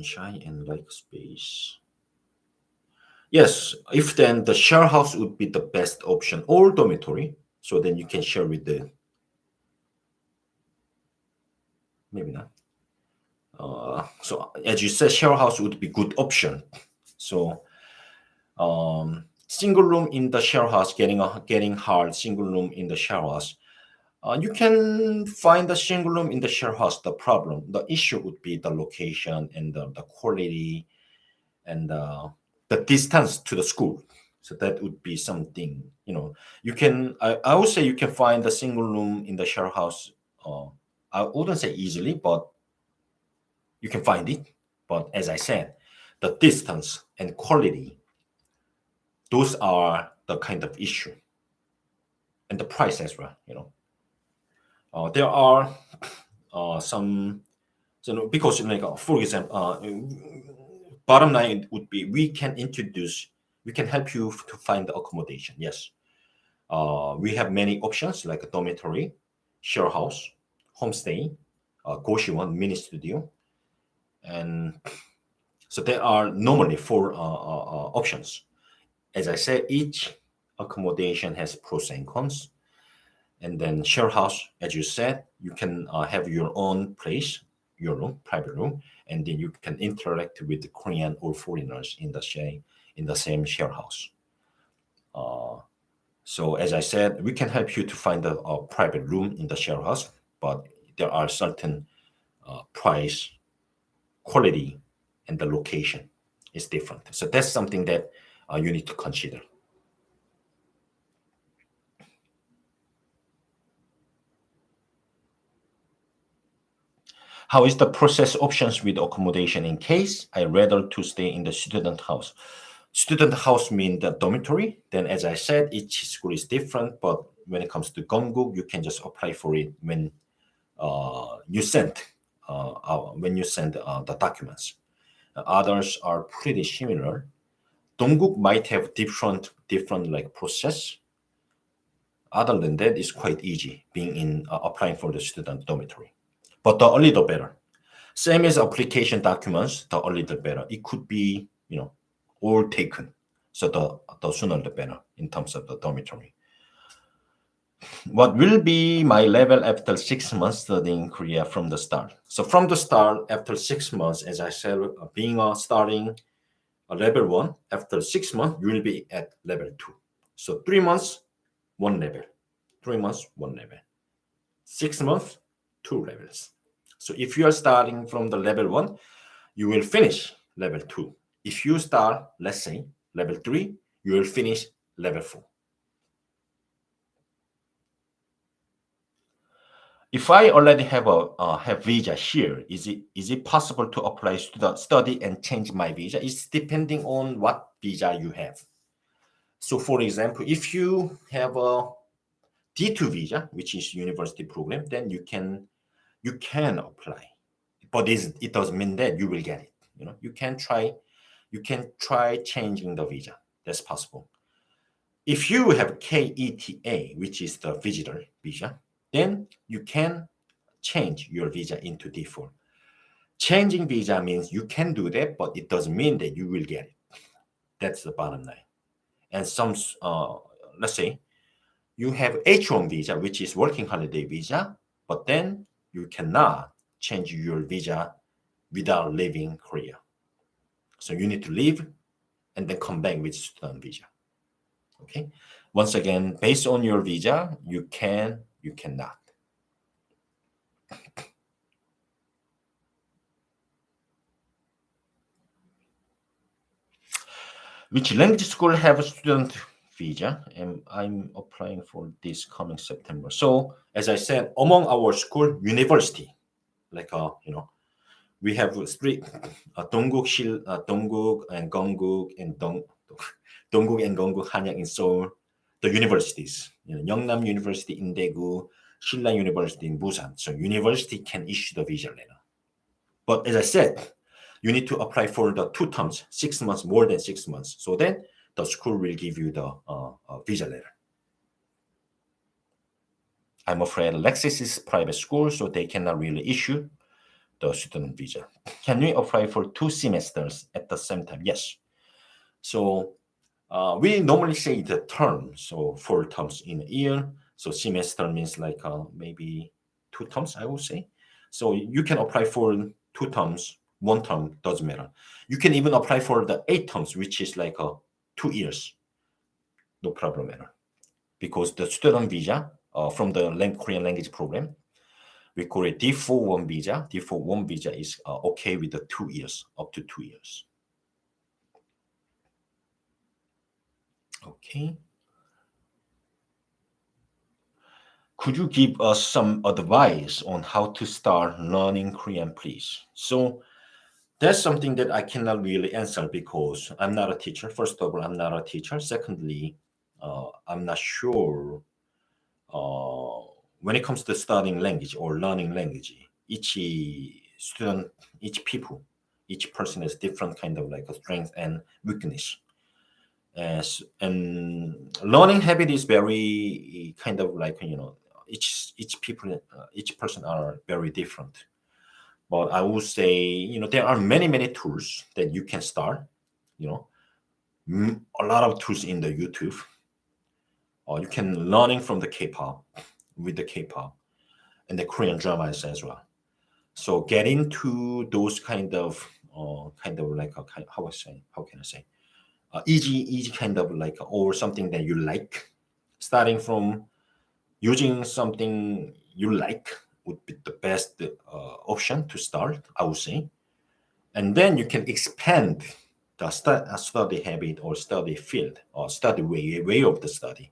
Shy and like space. Yes, if then the share house would be the best option, or dormitory. So then you can share with maybe not. So as you said, share house would be good option. So single room in the share house, getting hard. Single room in the share house. You can find the single room in the share house. The issue would be the location and the quality and the distance to the school. So that would be something, you can, I would say you can find the single room in the share house. I wouldn't say easily, but you can find it. But as I said, the distance and quality, those are the kind of issue. And the price as well, there are some, because for example, bottom line would be we can help you to find the accommodation. Yes, we have many options like a dormitory, share house, homestay, Goshiwon, mini studio, and so there are normally 4 options. As I said, each accommodation has pros and cons. And then share house, as you said, you can have your own place, your room, private room, and then you can interact with the Korean or foreigners in the same share house. So as I said, we can help you to find a private room in the share house, but there are certain price, quality, and the location is different. So that's something that you need to consider. How is the process options with accommodation in case I rather to stay in the student house? Student house means the dormitory. Then, as I said, each school is different. But when it comes to Hanguk, you can just apply for it when you send the documents. Others are pretty similar. Dongguk might have different like process. Other than that, it's quite easy being in applying for the student dormitory. But the earlier the better. Same as application documents, the earlier the better. It could be, all taken. So the sooner the better in terms of the dormitory. What will be my level after 6 months studying Korea from the start? So from the start, after 6 months, as I said, being starting a level 1, after 6 months, you will be at level 2. So 3 months, 1 level. 3 months, 1 level. 6 months, 2 levels. So if you are starting from the level 1, you will finish level 2. If you start, let's say, level 3, you will finish level 4. If I already have a visa here, is it possible to apply student study and change my visa? It's depending on what visa you have. So, for example, if you have a D2 visa, which is university program, then you can apply, but it doesn't mean that you will get it. You can try changing the visa. That's possible. If you have KETA, which is the visitor visa, then you can change your visa into D4. Changing visa means you can do that, but it doesn't mean that you will get it. That's the bottom line. And some, let's say, you have H1 visa, which is working holiday visa, but then you cannot change your visa without leaving Korea. So you need to leave and then come back with student visa. Okay. Once again, based on your visa, you cannot. Which language school have a student visa? And I'm applying for this coming September. So as I said, among our school, university, like we have three: Dongguk and Gongguk and Dongguk and Gongguk Hanyang in Seoul. The universities, Yeongnam University in Daegu, Silla University in Busan. So university can issue the visa letter. But as I said, you need to apply for the 2 terms, 6 months, more than 6 months. So then the school will give you the visa letter. I'm afraid Lexis is private school, so they cannot really issue the student visa. Can we apply for 2 semesters at the same time? Yes. So we normally say the term, so 4 terms in a year. So semester means like maybe 2 terms, I would say. So you can apply for 2 terms, 1 term, doesn't matter. You can even apply for the 8 terms, which is like 2 years. No problem matter. Because the student visa from the Korean language program, we call it D41 visa. D41 visa is okay with the 2 years, up to 2 years. Okay. Could you give us some advice on how to start learning Korean, please? So that's something that I cannot really answer because I'm not a teacher. First of all, I'm not a teacher. Secondly, I'm not sure when it comes to studying language or learning language, each student, each person has different kind of like a strength and weakness. And learning habit is very kind of like each person are very different. But I would say there are many tools that you can start. A lot of tools in the YouTube. You can learning from the K-pop with the K-pop and the Korean dramas as well. So get into those kind of like how can I say easy kind of like or something that you like. Starting from using something you like would be the best option to start, I would say. And then you can expand the study habit or study field or study way of the study,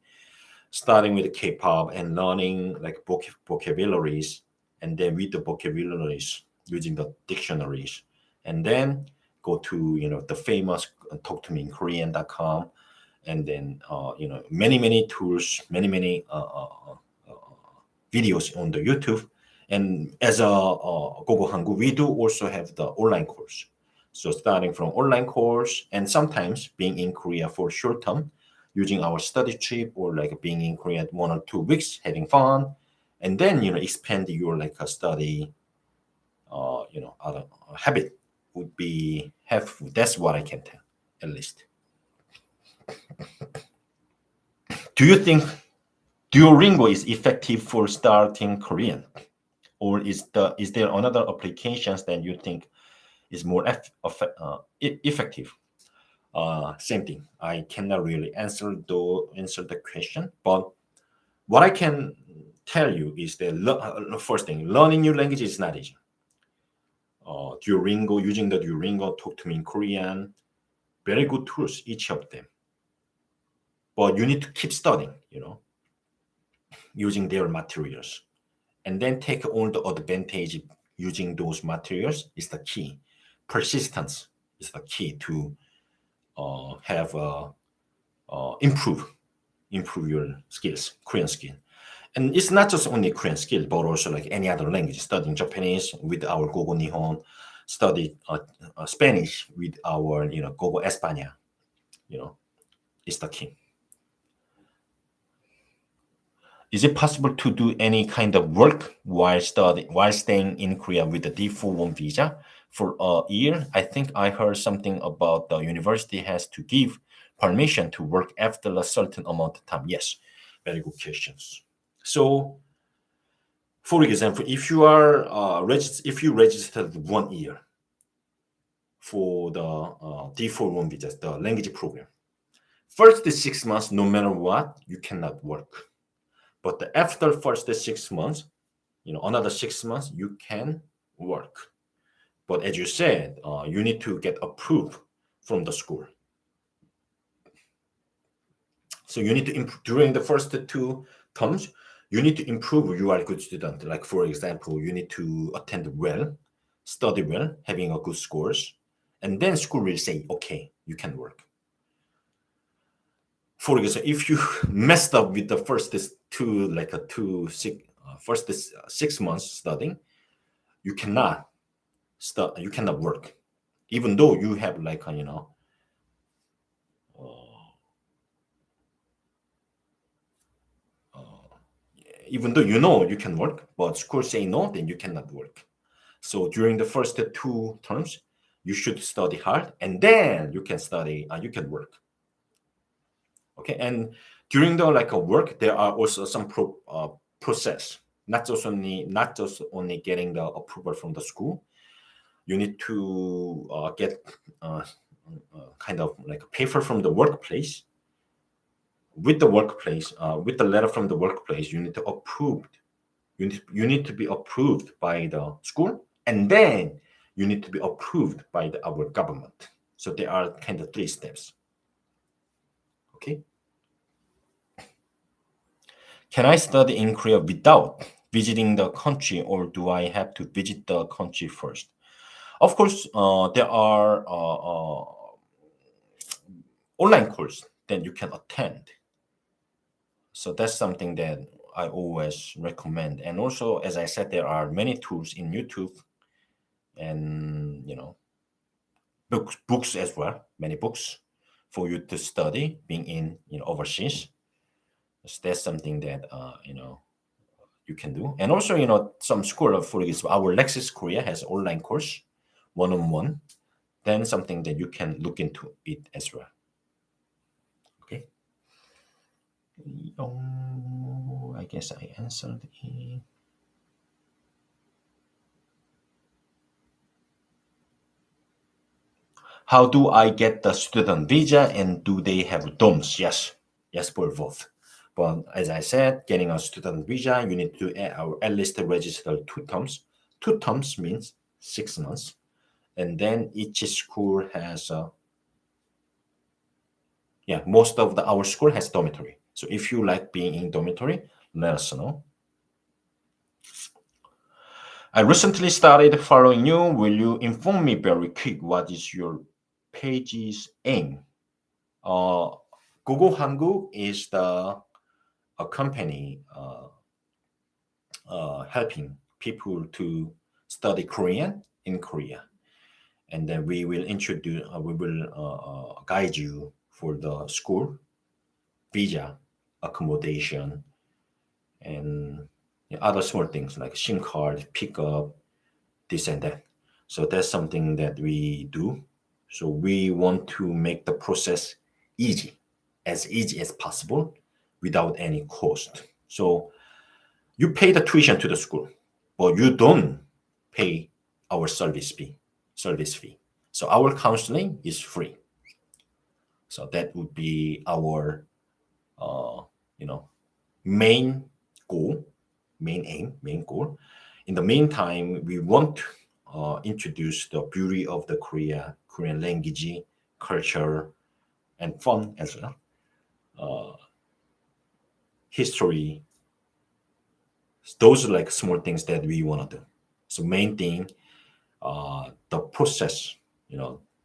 starting with K-pop and learning like vocabularies, and then read the vocabularies using the dictionaries, and then go to the famous talk to me in Korean.com, and then many tools, many videos on the YouTube. And as a Gogo Hanguk, we do also have the online course. So starting from online course and sometimes being in Korea for short term, using our study trip or like being in Korea 1 or 2 weeks, having fun, and then expand your like a study, other habit would be helpful. That's what I can tell, at least. Do you think Duolingo is effective for starting Korean, or is there another applications that you think is more effective? Same thing. I cannot really answer the question, but what I can tell you is that first thing, learning new language is not easy. Duolingo, using the Duolingo, talk to me in Korean, very good tools, each of them. But you need to keep studying, using their materials, and then take all the advantage using those materials is the key. Persistence is the key to have improve your skills, Korean skill. And it's not just only Korean skill, but also like any other language. Studying Japanese with our Gogo Nihon, study Spanish with our Gogo España, is the key. Is it possible to do any kind of work while staying in Korea with the D41 visa for a year? I think I heard something about the university has to give permission to work after a certain amount of time. Yes, very good questions. So, for example, if you are if you registered 1 year for the D41 visa, the language program, first 6 months, no matter what, you cannot work. But after first 6 months, another 6 months, you can work. But as you said, you need to get approved from the school. So you need to improve during the first 2 terms. You need to improve. You are a good student. Like for example, you need to attend well, study well, having a good scores, and then school will say, okay, you can work. For example, if you messed up with the first 6 months studying, you cannot work, even though you have like even though you can work, but school say no, then you cannot work. So during the first 2 terms, you should study hard, and then you can work. Okay, and during the work, there are also some process. Not just only getting the approval from the school. You need to get kind of like a paper from the workplace. With the letter from the workplace, you need to approved. You need to be approved by the school, and then you need to be approved by our government. So there are kind of 3 steps. Okay. Can I study in Korea without visiting the country, or do I have to visit the country first? Of course, there are online courses that you can attend. So that's something that I always recommend. And also, as I said, there are many tools in YouTube, and books as well, many books for you to study being in overseas. So that's something that you can do. And also, some school, for example, our Lexis Korea has online course, one-on-one. Then something that you can look into it as well. Okay. I guess I answered it. How do I get the student visa, and do they have dorms? Yes, for both. But as I said, getting a student visa, you need to at least register 2 terms. 2 terms means 6 months. And then each school has, most of our school has dormitory. So if you like being in dormitory, let us know. I recently started following you. Will you inform me very quick what is your page's aim? Google Hanguk is a company helping people to study Korean in Korea, and then we will guide you for the school visa, accommodation, and other small things like SIM card, pickup, this and that. So that's something that we do. So we want to make the process easy as possible without any cost. So you pay the tuition to the school, but you don't pay our service fee. So our counseling is free. So that would be our, uh, you know, main goal, main aim, main goal. In the meantime, we want to introduce the beauty of the Korean language, culture, and fun as well. History, those are like small things that we want to do. So main thing, the process,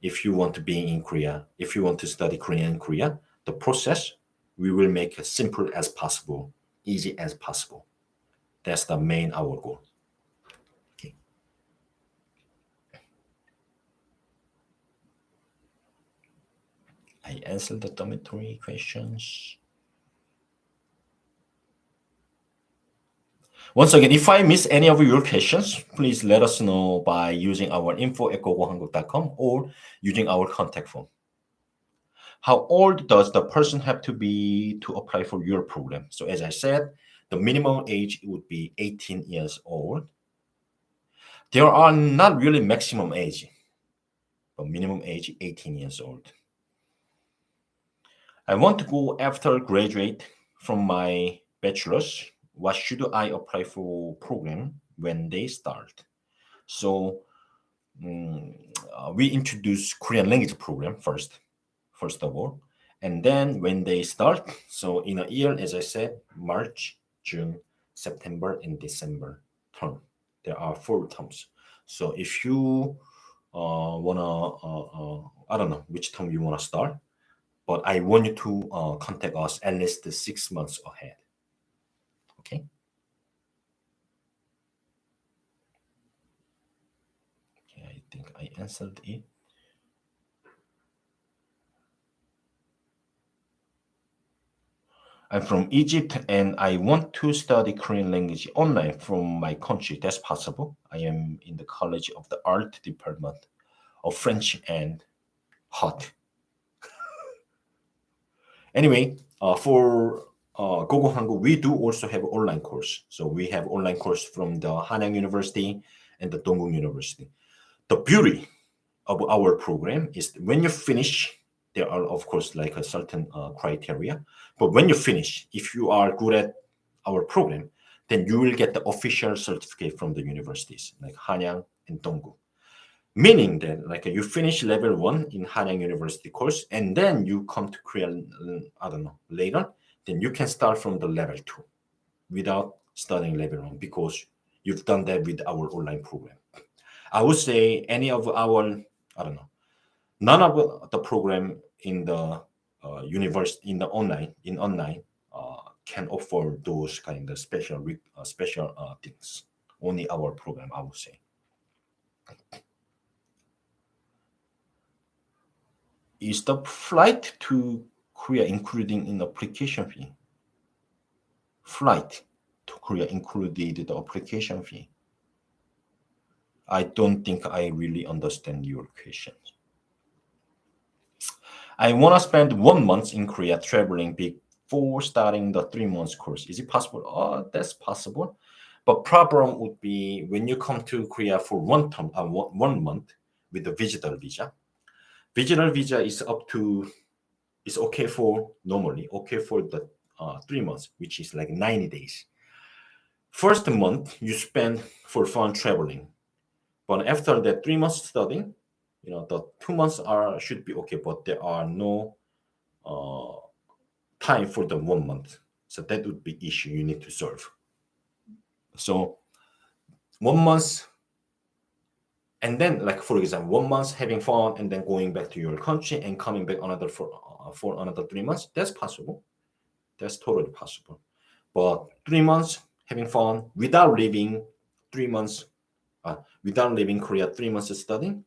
if you want to be in Korea, if you want to study Korean in Korea, the process we will make as simple as possible, easy as possible. That's the main our goal. Okay. I answered the dormitory questions. Once again, if I miss any of your questions, please let us know by using our info@gogohanguk.com or using our contact form. How old does the person have to be to apply for your program? So as I said, the minimum age would be 18 years old. There are not really maximum age, but minimum age 18 years old. I want to go after graduate from my bachelor's. What should I apply for program when they start? So we introduce Korean language program first of all, and then when they start, so in a year, as I said, March, June, September, and December term, there are 4 terms. So if you I don't know which term you wanna start, but I want you to contact us at least 6 months ahead. Okay. Okay, I think I answered it. I'm from Egypt and I want to study Korean language online from my country. That's possible. I am in the College of the Art Department of French and Hot. Anyway, for Gogo Hangul, we do also have online course. So we have online course from the Hanyang University and the Dongguk University. The beauty of our program is when you finish, there are of course like a certain criteria, but when you finish, if you are good at our program, then you will get the official certificate from the universities like Hanyang and Dongguk, meaning that like you finish level 1 in Hanyang University course and then you come to Korea, I don't know, later, then you can start from the level 2 without studying level 1 because you've done that with our online program. I would say any of our, I don't know, none of the program in the university in online can offer those kind of special things. Only our program, I would say. Is the flight to Korea including in application fee? Flight to Korea included the application fee? I don't think I really understand your question. I want to spend 1 month in Korea traveling before starting the 3 months course. Is it possible? Oh, that's possible. But problem would be when you come to Korea for 1 month with the visitor visa. Visitor visa is okay for normally, okay for the 3 months, which is like 90 days. First month you spend for fun traveling. But after that 3 months studying, the 2 months should be okay, but there are no time for the 1 month. So that would be issue you need to solve. So 1 month, and then like for example, 1 month having fun and then going back to your country and coming back another for another 3 months. That's possible. That's totally possible. But 3 months having fun without leaving 3 months, without leaving Korea 3 months studying,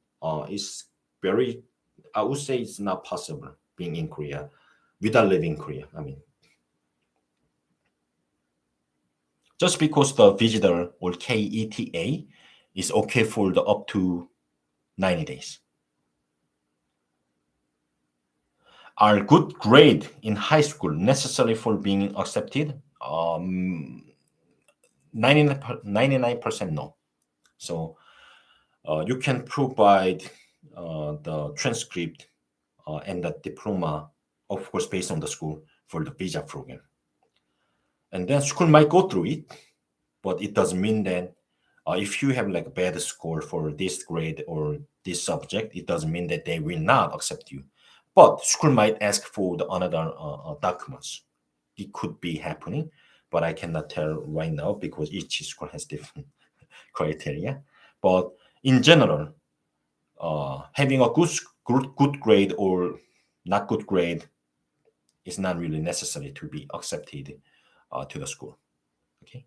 is very, I would say it's not possible being in Korea without leaving Korea. I mean, just because the visitor or KETA is okay for the up to 90 days. Are good grade in high school necessary for being accepted? 99% no. So you can provide the transcript and the diploma, of course, based on the school for the visa program. And then school might go through it, but it doesn't mean that if you have like a bad score for this grade or this subject, it doesn't mean that they will not accept you. But school might ask for the another documents. It could be happening, but I cannot tell right now because each school has different criteria. But in general, having a good grade or not good grade is not really necessary to be accepted to the school. Okay.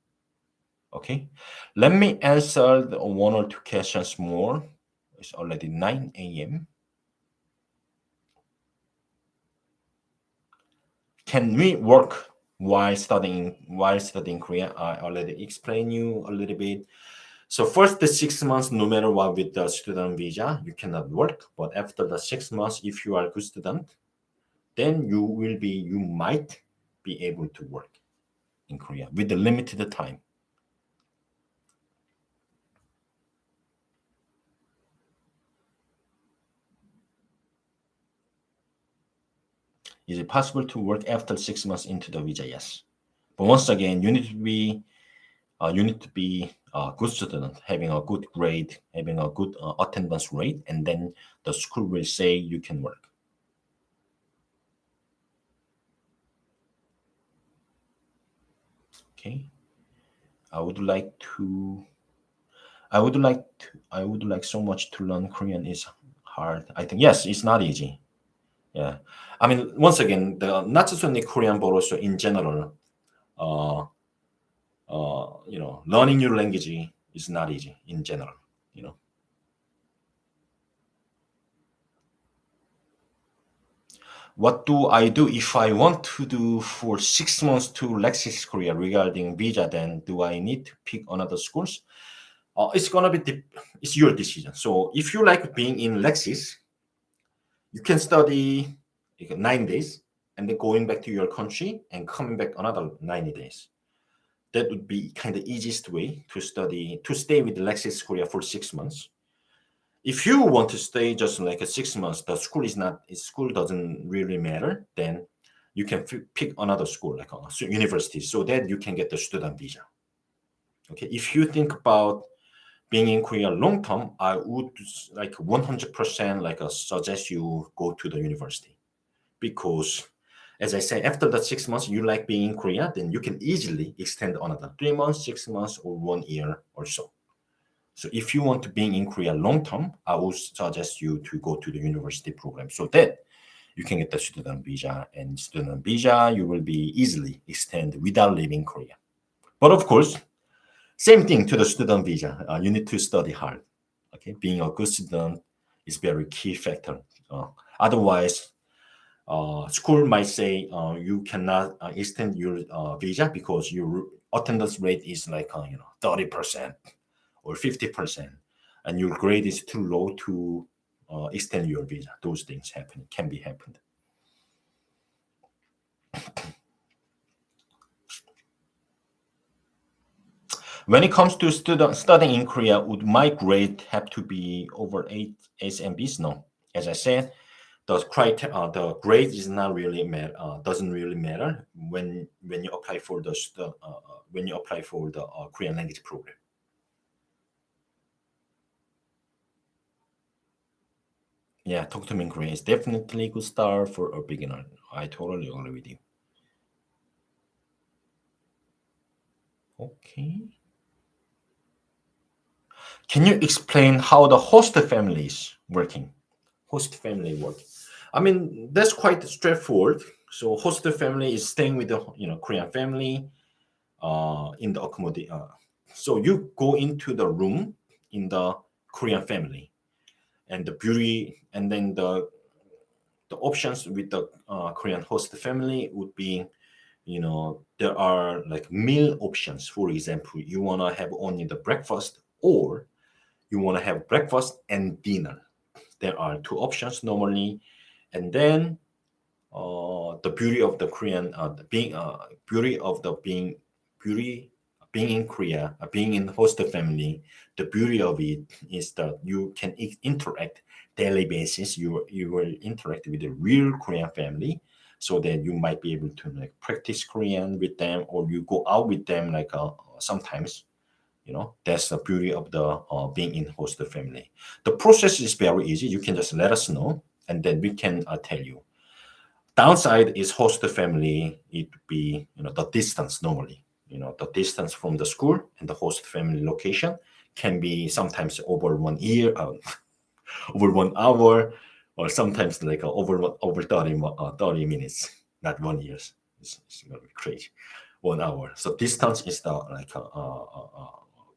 Okay. Let me answer the one or two questions more. It's already 9 a.m. Can we work while studying Korean? I already explained you a little bit. So first the 6 months, no matter what with the student visa, you cannot work. But after the 6 months, if you are a good student, then you might be able to work in Korea with the limited time. Is it possible to work after 6 months into the visa? Yes. But once again, you need to be a good student, having a good grade, having a good attendance rate, and then the school will say you can work. Okay. I would like so much to learn Korean. Is hard. I think yes, it's not easy. Yeah. I mean, once again, not just only Korean, but also in general, learning new language is not easy in general. What do I do if I want to do for 6 months to Lexis Korea regarding visa? Then do I need to pick another schools? It's gonna be it's your decision. So if you like being in Lexis, you can study 9 days and then going back to your country and coming back another 90 days. That would be kind of easiest way to stay with Lexis Korea for 6 months. If you want to stay just like a 6 months, the school doesn't really matter, then you can pick another school like a university so that you can get the student visa. Okay, if you think about being in Korea long term, I would like 100% like suggest you go to the university, because as I say, after the 6 months you like being in Korea, then you can easily extend another 3 months, 6 months, or 1 year or so. So if you want to be in Korea long term, I would suggest you to go to the university program so that you can get the student visa, and student visa you will be easily extend without leaving Korea. But of course, same thing to the student visa. You need to study hard. Okay, being a good student is very key factor. Otherwise, school might say you cannot extend your visa because your attendance rate is like 30% or 50%, and your grade is too low to extend your visa. Those things can be happened. When it comes to studying in Korea, would my grade have to be over 8 SMBs? No. As I said, the grade is not really doesn't really matter when you apply for the Korean language program. Yeah, talk to me in Korean is definitely a good start for a beginner. I totally agree with you. Okay. Can you explain how the host family is working? Host family work. I mean, that's quite straightforward. So host family is staying with the Korean family in the accommodation. So you go into the room in the Korean family, and the beauty, and then the options with the Korean host family would be there are like meal options. For example, you want to have only the breakfast, or you want to have breakfast and dinner. There are two options normally. And then the beauty of the Korean the being beauty of the beauty being in Korea, being in host family. The beauty of it is that you can interact daily basis. You will interact with a real Korean family, so that you might be able to like practice Korean with them, or you go out with them like sometimes. That's the beauty of the being in host family. The process is very easy. You can just let us know, and then we can tell you. Downside is host family. It would be the distance normally. The distance from the school and the host family location can be sometimes over 1 year, over 1 hour, or sometimes like over 30 minutes, not 1 year. It's gonna be crazy. 1 hour. So distance is the like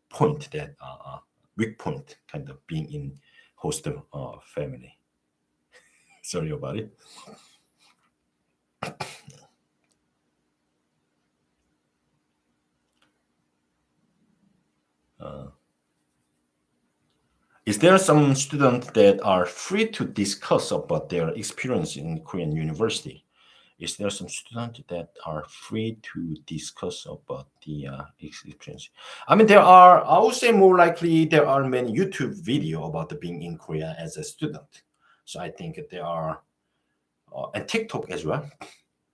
point that weak point, kind of being in host family. Sorry about it. Is there some students that are free to discuss about their experience in Korean university? Is there some students that are free to discuss about the experience? I mean, I would say more likely there are many YouTube video about the being in Korea as a student. So I think there are, and TikTok as well,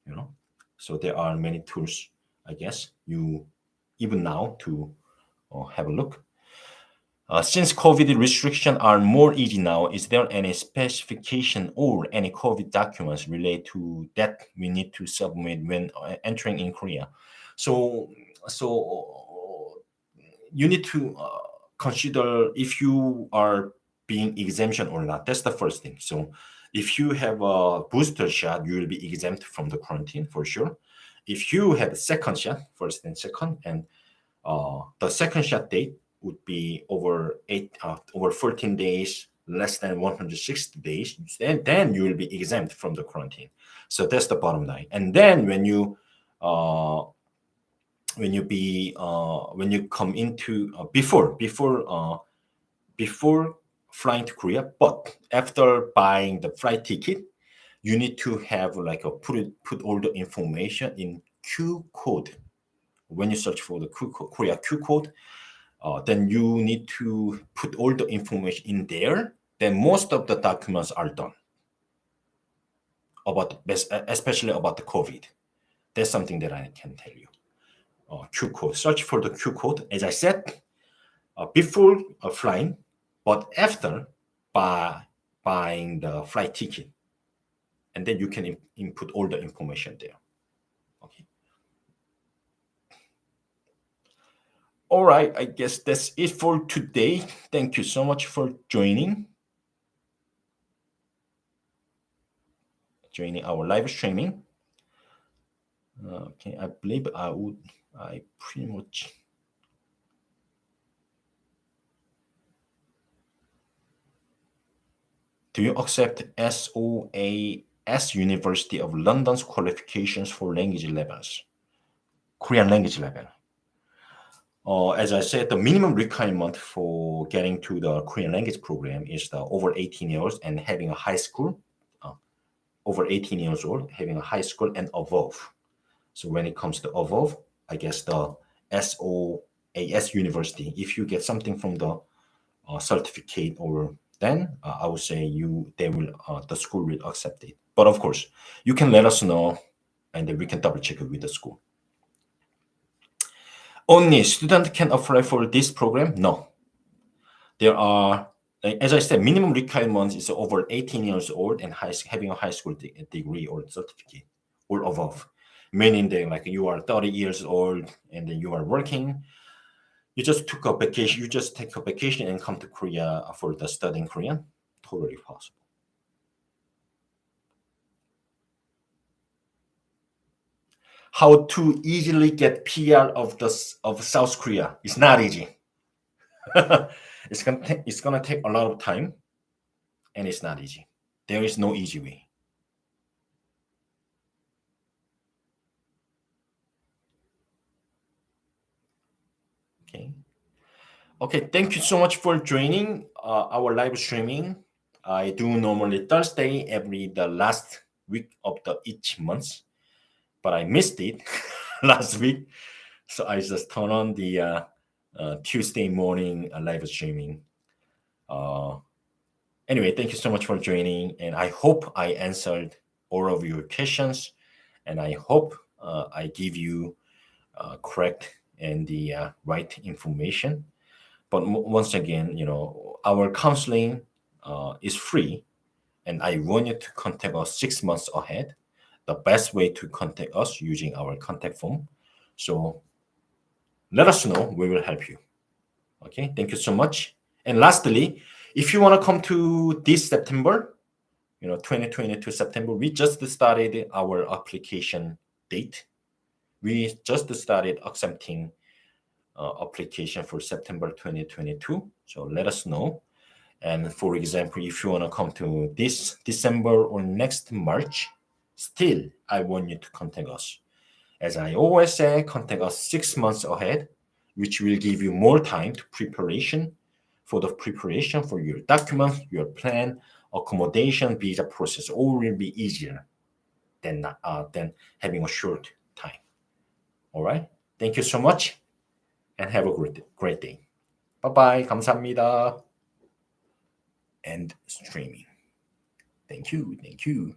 you know. So there are many tools, I guess, you even now to have a look. Since COVID restrictions are more easy now, is there any specification or any COVID documents related to that we need to submit when entering in Korea? So, so you need to consider if you are being exemption or not. That's the first thing. So, if you have a booster shot, you will be exempt from the quarantine for sure. If you have a second shot, first and second, and the second shot date would be over 14 days, less than 160 days, then you will be exempt from the quarantine. So that's the bottom line. And then uh, when you come into before flying to Korea, but after buying the flight ticket, you need to have like a put all the information in Q code. When you search for the Korea Q code, then you need to put all the information in there. Then most of the documents are done about especially about the COVID. That's something that I can tell you. Q code. Search for the Q code. As I said, before flying, but after buying the flight ticket, and then you can input all the information there. Okay. All right, I guess that's it for today. Thank you so much for joining our live streaming. Okay, I believe I pretty much. Do you accept SOAS University of London's qualifications for language levels? Korean language level. As I said, the minimum requirement for getting to the Korean language program is the over 18 years and having a high school, over 18 years old, having a high school and above. So when it comes to above, I guess the SOAS University, if you get something from the certificate, or then I would say the school will accept it. But of course, you can let us know, and then we can double check it with the school. Only student can apply for this program? No. There are, as I said, minimum requirements is over 18 years old and having a high school degree or certificate or above. Meaning that like you are 30 years old and then you are working, you just took a vacation, you just take a vacation and come to Korea for the studying Korean, totally possible. How to easily get PR of South Korea? It's not easy. It's gonna take a lot of time, and it's not easy. There is no easy way. Okay, thank you so much for joining our live streaming. I do normally Thursday the last week of each month, but I missed it last week, so I just turn on the Tuesday morning live streaming. Anyway, thank you so much for joining, and I hope I answered all of your questions, and I hope I give you correct and the right information. But once again, our counseling is free, and I want you to contact us 6 months ahead. The best way to contact us using our contact form. So let us know. We will help you. Okay. Thank you so much. And lastly, if you want to come to this September, 2022 September, we just started our application date. We just started accepting application for September 2022. So let us know. And for example, if you want to come to this December or next March, still, I want you to contact us. As I always say, contact us 6 months ahead, which will give you more time to preparation for your documents, your plan, accommodation, visa process. All will be easier than having a short time. All right. Thank you so much, and have a great day. Bye bye. 감사합니다. End streaming. Thank you. Thank you.